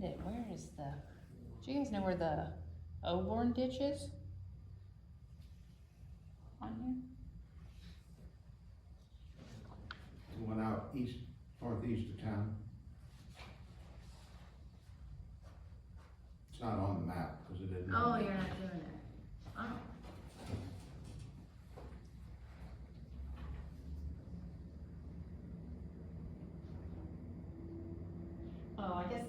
it, where is the, do you guys know where the Oborn ditch is? On here? The one out east, northeast of town. It's not on the map, because it isn't. Oh, you're not doing it. Oh. Oh, I guess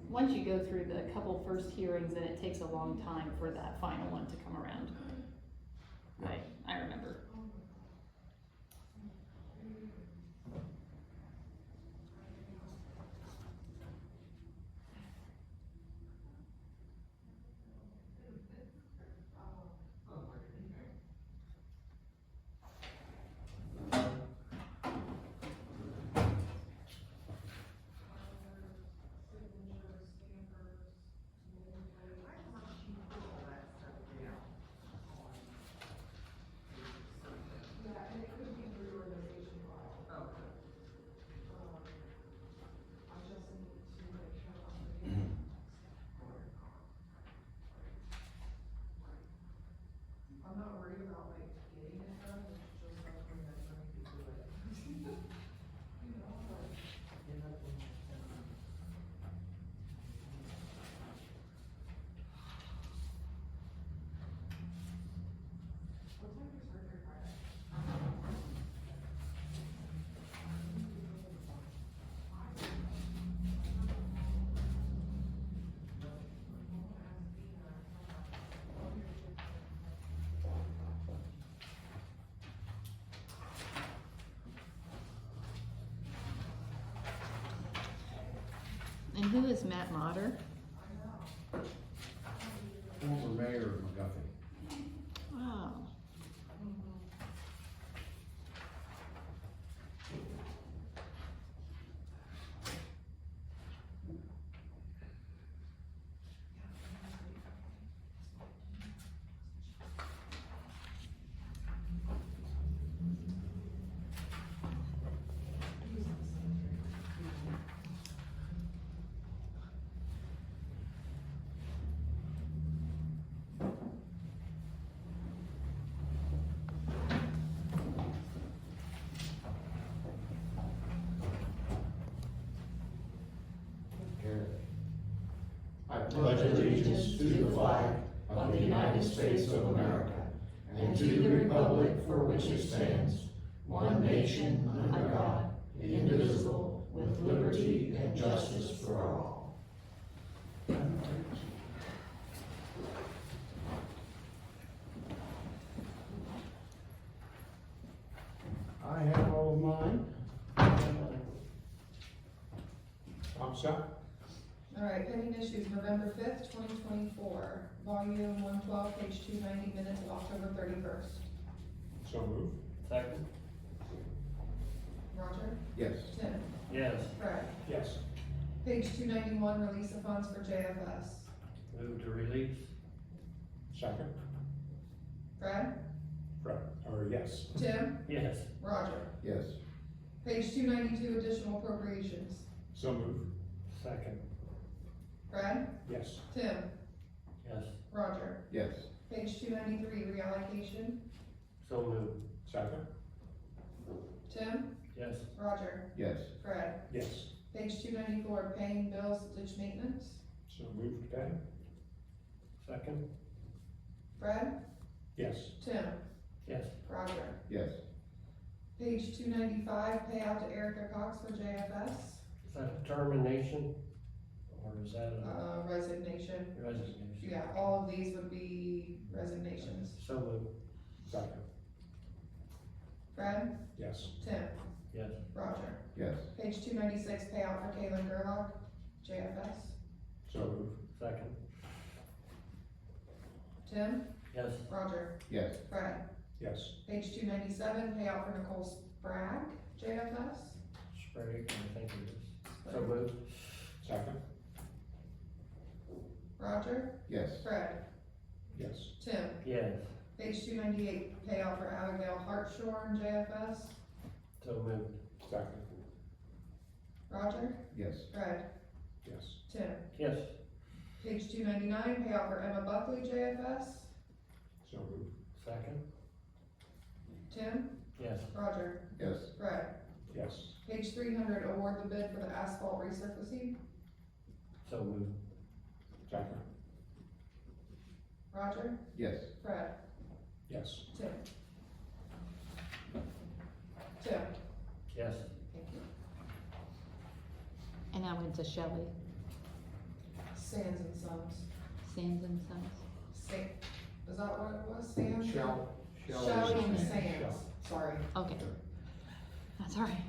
once you go through the couple first hearings, then it takes a long time for that final one to come around. I remember. I'm not worried about like getting it done, it's just like when that money to do it. You know, like. What time is surgery Friday? And who is Matt Motter? Former mayor of McGuffey. Wow. I pledge allegiance to the flag of the United States of America and to the republic for which it stands, one nation under God, indivisible, with liberty and justice for all. I have all of mine. I'm set. All right, pending issues, November 5th, 2024, volume 112, page 290, minutes of October 31st. So moved. Second? Roger? Yes. Tim? Yes. Fred? Yes. Page 291, release of funds for JFS. Move to release? Second. Fred? Yes. Tim? Yes. Roger? Yes. Page 292, additional appropriations. So moved. Second? Fred? Yes. Tim? Yes. Roger? Yes. Page 293, reallocation. So moved. Second. Tim? Yes. Roger? Yes. Fred? Yes. Page 294, paying bills, ditch maintenance. So moved, Ben. Second? Fred? Yes. Tim? Yes. Roger? Yes. Page 295, payout to Erica Cox for JFS. Is that a termination or is that a Resignation. resignation? Yeah, all of these would be resignations. So moved. Second. Fred? Yes. Tim? Yes. Roger? Yes. Page 296, payout for Kaylin Gerlach, JFS. So moved. Second? Tim? Yes. Roger? Yes. Fred? Yes. Page 297, payout for Nicole Sprague, JFS. Sprague, I think it is. So moved. Second. Roger? Yes. Fred? Yes. Tim? Yes. Page 298, payout for Abigail Hartshorn, JFS. So moved. Second. Roger? Yes. Fred? Yes. Tim. Yes. Page 299, payout for Emma Buckley, JFS. So moved. Second. Tim. Yes. Roger. Yes. Fred. Yes. Page 300, award the bid for the asphalt resurfacing. So moved. Second. Roger. Yes. Fred. Yes. Tim. Tim. Yes. Thank you. And that went to Shelley, Sands and Sons. Sands and Sons. Is that what it was? Sands? Shell. Shelley and Shell. Sands. Sorry. Okay, that's all right.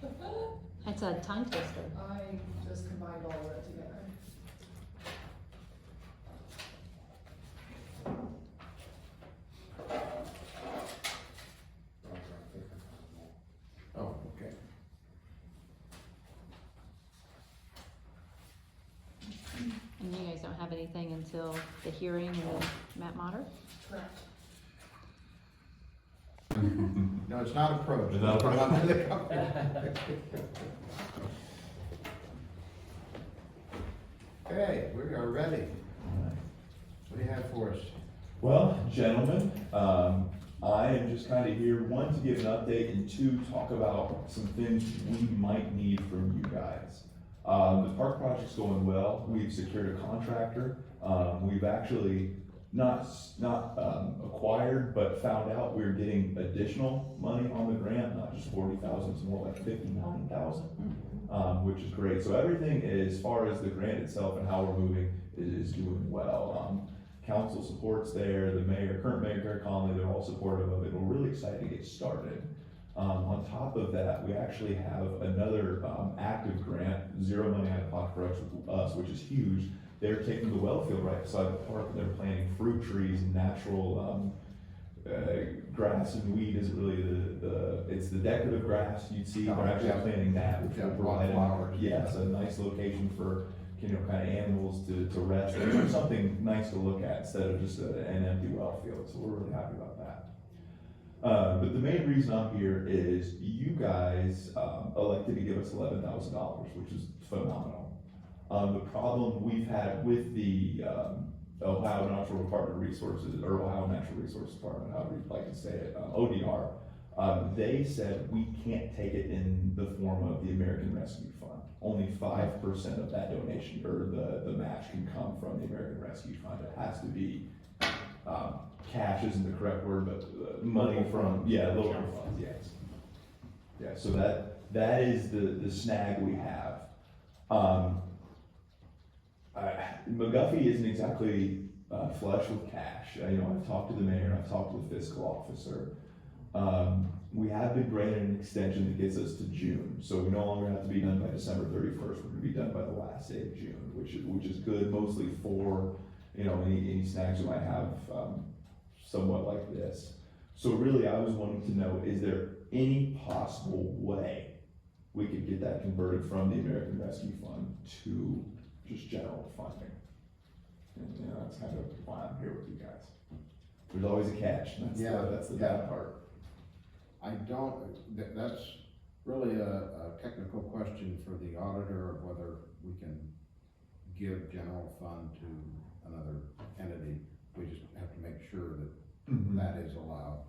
That's a tongue twister. I just combined all of it together. Oh, okay. And you guys don't have anything until the hearing with Matt Motter? Correct. No, it's not approach. It's not approach. Okay, we are ready. What do you have for us? Well, gentlemen, I am just kind of here, one, to give an update, and two, talk about some things we might need from you guys. The park project's going well. We've secured a contractor. We've actually not acquired, but found out we're getting additional money on the grant, not just 40,000, it's more like 59,000, which is great. So everything, as far as the grant itself and how we're moving, is doing well. Council support's there, the mayor, current mayor Gary Conley, they're all supportive of it. We're really excited to get started. On top of that, we actually have another active grant, zero money out of pocket for us, which is huge. They're taking the well field right beside the park, and they're planting fruit trees and natural grass and weed is really it's the decorative grass you'd see. They're actually planting that, which will provide flowers. Yes, a nice location for, you know, kind of animals to rest, or something nice to look at instead of just an empty well field. So we're really happy about that. But the main reason I'm here is you guys elected to give us $11,000, which is phenomenal. The problem we've had with the Ohio Natural Resources Department, however you'd like to say it, ODR, they said we can't take it in the form of the American Rescue Fund. Only 5% of that donation, or the match, can come from the American Rescue Fund. It has to be, cash isn't the correct word, but money from, local funds, yes. Yeah, so that is the snag we have. McGuffey isn't exactly flush with cash. I've talked to the mayor, I've talked to the fiscal officer. We have been granted an extension that gets us to June, so we no longer have to be done by December 31st. We're going to be done by the last day of June, which is good, mostly for any snags we might have, somewhat like this. So really, I was wanting to know: is there any possible way we could get that converted from the American Rescue Fund to just general funding? And that's kind of why I'm here with you guys. There's always a catch, and that's the bad part. That's really a technical question for the auditor of whether we can give general fund to another entity. We just have to make sure that that is allowed.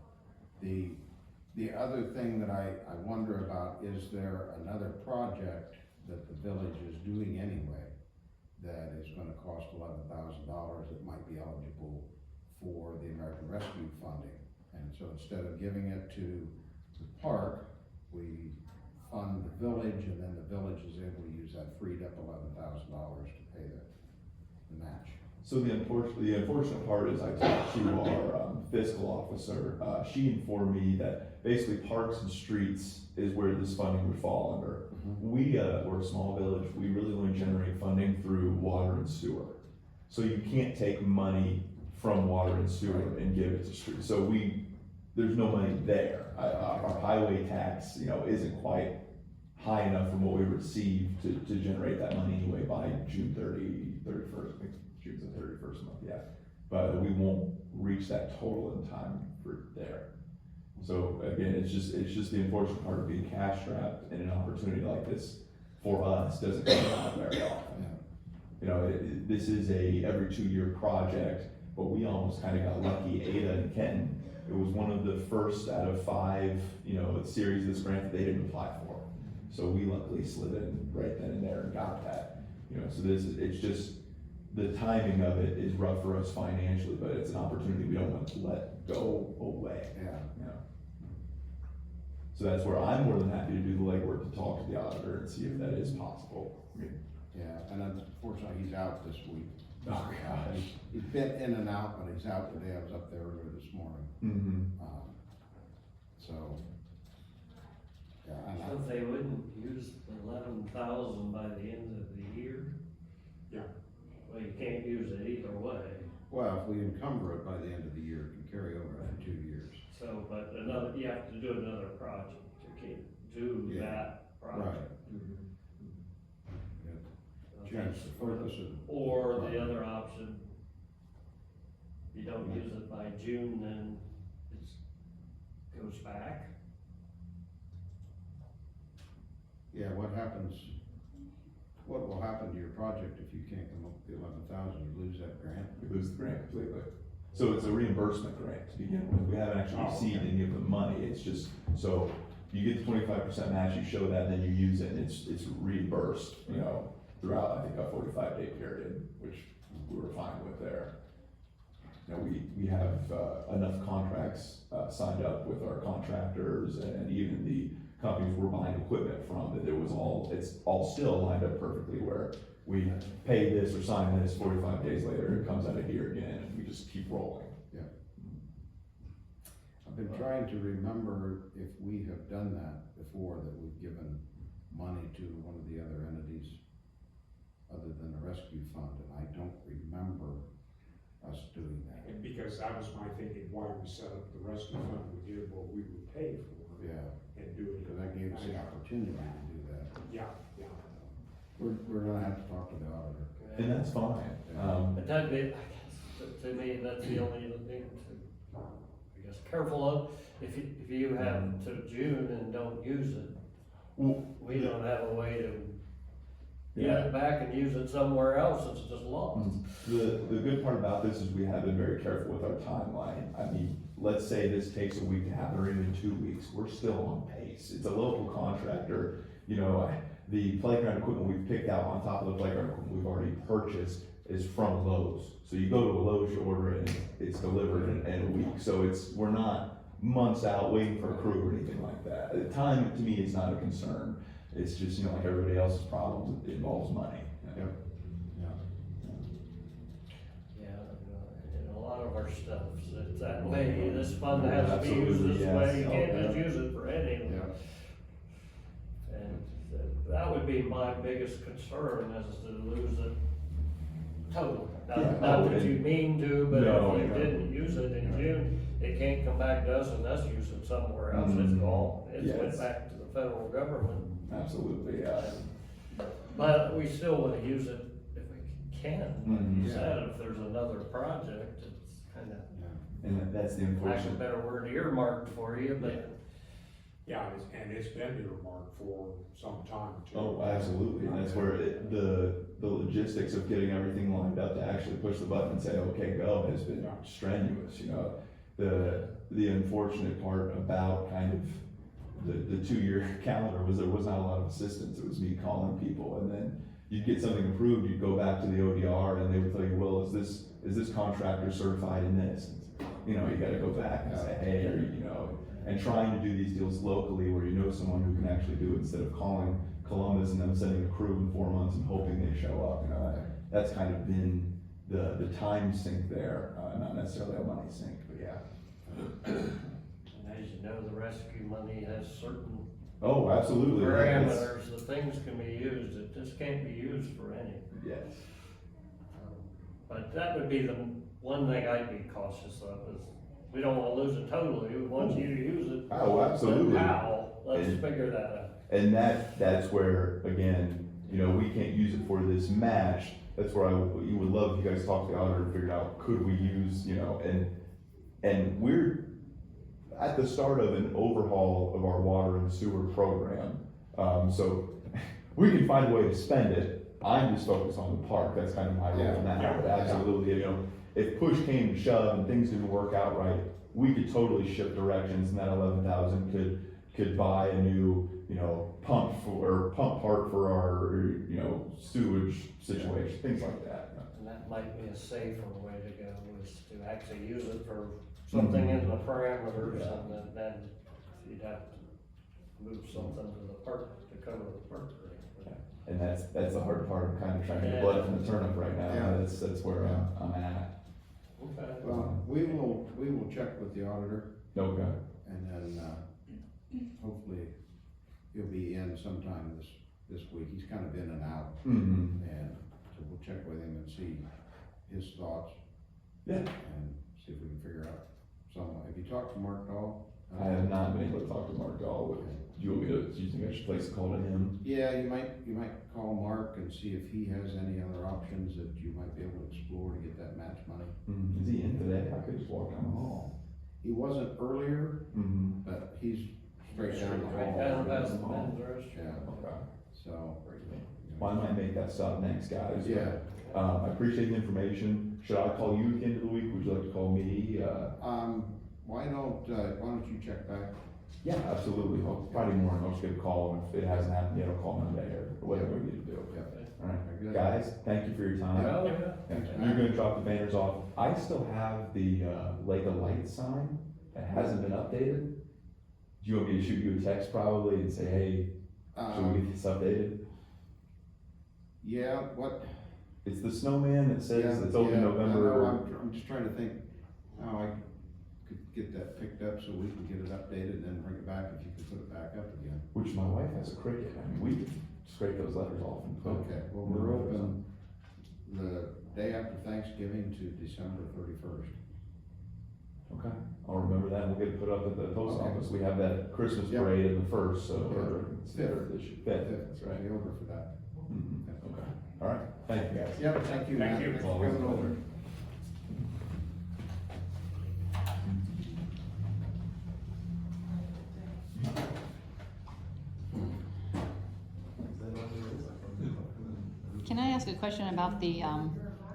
The other thing that I wonder about, is there another project that the village is doing anyway that is gonna cost $11,000 that might be eligible for the American Rescue funding? And so instead of giving it to the park, we fund the village, and then the village is able to use that freed up $11,000 to pay the match. So the unfortunate part is I talked to our fiscal officer. She informed me that basically parks and streets is where this funding would fall under. We're a small village. We really only generate funding through water and sewer. So you can't take money from water and sewer and give it to streets. So there's no money there. Our highway tax, isn't quite high enough from what we receive to generate that money anyway by June 31st. I think June's the 31st month, yeah. But we won't reach that total in time for there. So again, it's just the unfortunate part of being cash strapped, and an opportunity like this for us doesn't come out very often. You know, this is a every 2-year project, but we almost kind of got lucky. Ada and Kenton, it was one of the first out of 5, you know, series of this grant that they didn't apply for. So we luckily slid in right then and there and got that. You know, so it's just, the timing of it is rough for us financially, but it's an opportunity we don't want to let go away. Yeah. You know? So that's where I'm more than happy to do the legwork to talk to the auditor and see if that is possible. I mean, Yeah, and unfortunately, he's out this week. oh gosh. He's been in and out, but he's out today. I was up there earlier this morning. Mm-hmm. So, yeah, and So if they wouldn't use 11,000 by the end of the year? Yeah. Well, you can't use it either way, well, if we encumber it by the end of the year, it can carry over for 2 years. so, but you have to do another project, you can't do Yeah. that project. Change the focus of. Or the other option, you don't use it by June, then it goes back. Yeah, what will happen to your project if you can't come up with the 11,000, you lose that grant? We lose the grant completely. So it's a reimbursement grant to begin with. We haven't actually received any of the money. It's just, so you get the 25% match, you show that, then you use it, and it's reimbursed, you know, throughout, I think, a 45-day period, which we were fine with there. You know, we have enough contracts signed up with our contractors and even the companies we're buying equipment from, that it's all still lined up perfectly, where we pay this or sign this, 45 days later, it comes out of here again, and we just keep rolling. I've been trying to remember if we have done that before, that we've given money to one of the other entities other than the rescue fund, and I don't remember us doing that. And because that was my thinking, why we set up the rescue fund, we did what we would pay for Yeah, and do it. because that gave us the opportunity to do that. Yeah. We're gonna have to talk to the auditor. And that's fine. But that'd be, I guess, to me, that's the only thing to, I guess, careful of. If you have to June and don't use it, we don't have a way to get it back and use it somewhere else, it's just lost. The good part about this is we have been very careful with our timeline. I mean, let's say this takes a week to happen, or even 2 weeks, we're still on pace. It's a local contractor, you know, the playground equipment we've picked out on top of the playground equipment we've already purchased is from Lowe's. So you go to a Lowe's, you order it, and it's delivered in a week. So we're not months out waiting for a crew or anything like that. The time, to me, is not a concern. It's just, you know, like everybody else's problems, it involves money. Yep. Yeah, and a lot of our stuff, it's that way, this fund has to be used Absolutely, this way, you yes. can't just use it for anything. Yeah. And that would be my biggest concern, is to lose it totally. Yeah. Not that you mean to, but No, if you no. didn't use it in June, it can't come back to us and us use it somewhere else, it's Mhm. gone. It's went Yes. back to the federal government. Absolutely, yeah. But we still wanna use it if we can. Like Mhm. you said, if there's another project, it's kinda, And that's the lack of a unfortunate. better word, earmarked for you, but Yeah, and it's been earmarked for some time too. Oh, absolutely, and that's where the logistics of getting everything lined up to actually push the button and say, okay, go, has been strenuous, you know? The unfortunate part about kind of the 2-year calendar was there was not a lot of assistance. It was me calling people, and then you'd get something approved, you'd go back to the ODR, and they would tell you, well, is this contractor certified in this? You know, you gotta go back and say, hey, you know, and trying to do these deals locally where you know someone who can actually do it, instead of calling Columbus and them sending a crew in 4 months and hoping they show up, you know, that's kind of been the time sink there, not necessarily a money sink, but yeah. and as you know, the rescue money has certain Oh, absolutely. That's- parameters, the things can be used, it just can't be used for anything. Yes. But that would be the one thing I'd be cautious of, is we don't wanna lose it totally, we want you to use it. Oh, absolutely. But how? Let's And- figure that out. And that's where, again, you know, we can't use it for this match. That's where you would love if you guys talk to the auditor and figure out, could we use, you know, and we're at the start of an overhaul of our water and sewer program. So we can find a way to spend it, I'm just focused on the park, that's kind of my role in that, but absolutely, you know, if push came to shove and things didn't work out right, we could totally shift directions, and that 11,000 could buy a new, you know, pump part for our, you know, sewage situation, things like that. And that might be a safer way to go, is to actually use it for something in the parameters, Yeah. and then you'd have to move something to the park to cover the park rate. And that's the hard part, I'm kind of trying to get Yeah. blood from the turnip right now, Yeah. that's where I'm at. Okay. Well, we will check with the auditor, Okay. and then, hopefully, he'll be in sometime this week. He's kind of in and out, Mm-hmm. and so we'll check with him and see his thoughts, Yeah, and see if we can figure out some. Have you talked to Mark Dahl? I have not been able to talk to Mark Dahl, do you want me to, do you think I should place a call to him? Yeah, you might call Mark and see if he has any other options that you might be able to explore to get that match money. Is he in today? I could just walk down the hall. He wasn't earlier, Mm-hmm. but he's straight down the Right hall. down past the men's restroom. Yeah, Okay. so. Well, I might make that stop next, guys. Yeah, I appreciate the information. Should I call you at the end of the week? Would you like to call me? why don't you check back? Yeah, absolutely. Friday morning, I'll just get a call, and if it hasn't happened yet, I'll call Monday or whatever we need to do. Yeah. All right, Very good. guys, thank you for your time. Oh, yeah. Thanks, And man. you're gonna drop the banners off. I still have the, Lake of Light sign that hasn't been updated. Do you want me to shoot you a text probably and say, hey, should we get this updated? Yeah, what? It's the snowman that says Yeah, it's open yeah, I know. November. I'm just trying to think how I could get that picked up so we can get it updated and then bring it back if you can put it back up again. Which my wife has a Cricut. I mean, we could scrape those letters off and put. Okay, well, we're open the day after Thanksgiving to December 31st. Okay, I'll remember that, and we'll get it put up at the post Okay. office. We have that Christmas Yep. parade in the first, so, Yeah. or it's the third this year. Fifth, that's right. Be over for that. Mhm. Okay, all right, thank you, guys. Yep, thank you, man. Thank you. Thanks for coming over. Can I ask a question about the,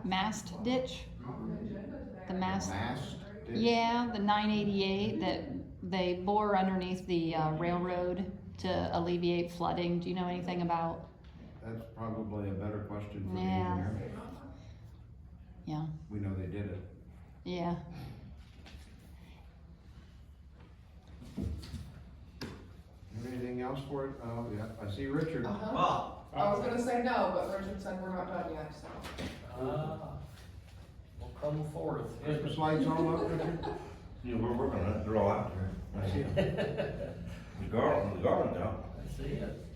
mast ditch? The mast, Mast? yeah, the 988 that they bore underneath the, railroad to alleviate flooding. Do you know anything about? That's probably a better question for the Yeah. engineer. Yeah, We know they did it. yeah. Anything else for it? Oh, yeah, I see Richard. Uh-huh. I was gonna say no, but Richard said we're not done yet, so. We'll come forth. Christmas lights all up, Richard? Yeah, we're working on it, they're all out there. I see 'em. The garland's out. I see it.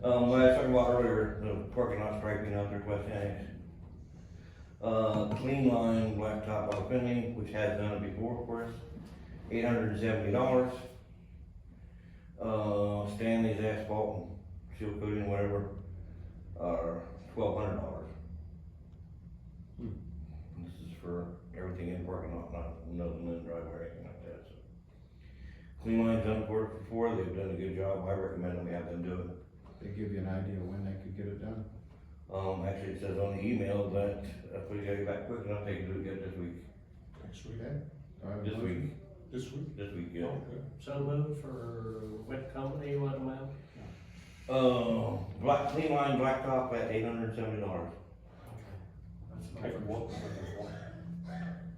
What I was talking about earlier, the parking lot striping out there at West Annex. Clean line blacktop out Finley, which has done it before for us, $870. Stanley's asphalt and seal coating, whatever, are $1,200. This is for everything in parking lot, not nothing in the driveway or anything like that, so. Clean line's done for us before, they've done a good job, I recommend that we have them do it. They give you an idea when they could get it done? Actually, it says on the email that if we gotta get back quick enough, they can do it again this week. Next week? Okay. Do I have a This motion? week, This week? this week, yeah. Okay. So moved for what company, what amount? Clean line blacktop at $870. Have you worked with them before?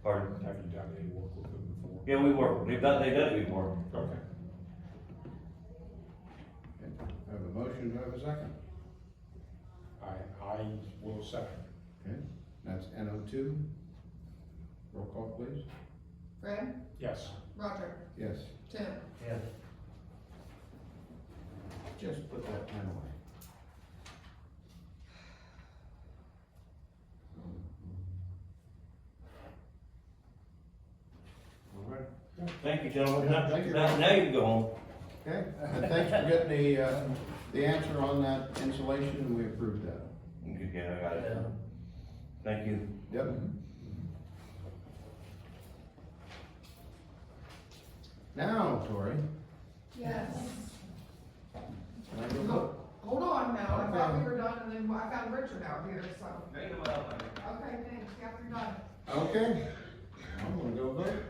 Pardon? Have you done any work with them before? Yeah, we work, they've done it before. Okay. Okay. I have a motion, do I have a second? I will second. Okay, that's NO2. Roll call, please. Fred, Yes. Roger, Yes. Tim, Yes. Just put that pen away. All right. Thank you, gentlemen. Yeah, thank you. Now you can go home. Okay, and thanks for getting the answer on that insulation, and we approved that. Yeah, I got it. Thank you. Yep. Now, Tori, yes. can I go vote? Hold on now, I thought we were done, and then I found Richard out here, so. Very well, honey. Okay, thanks, after you're done. Okay, I'm gonna go vote.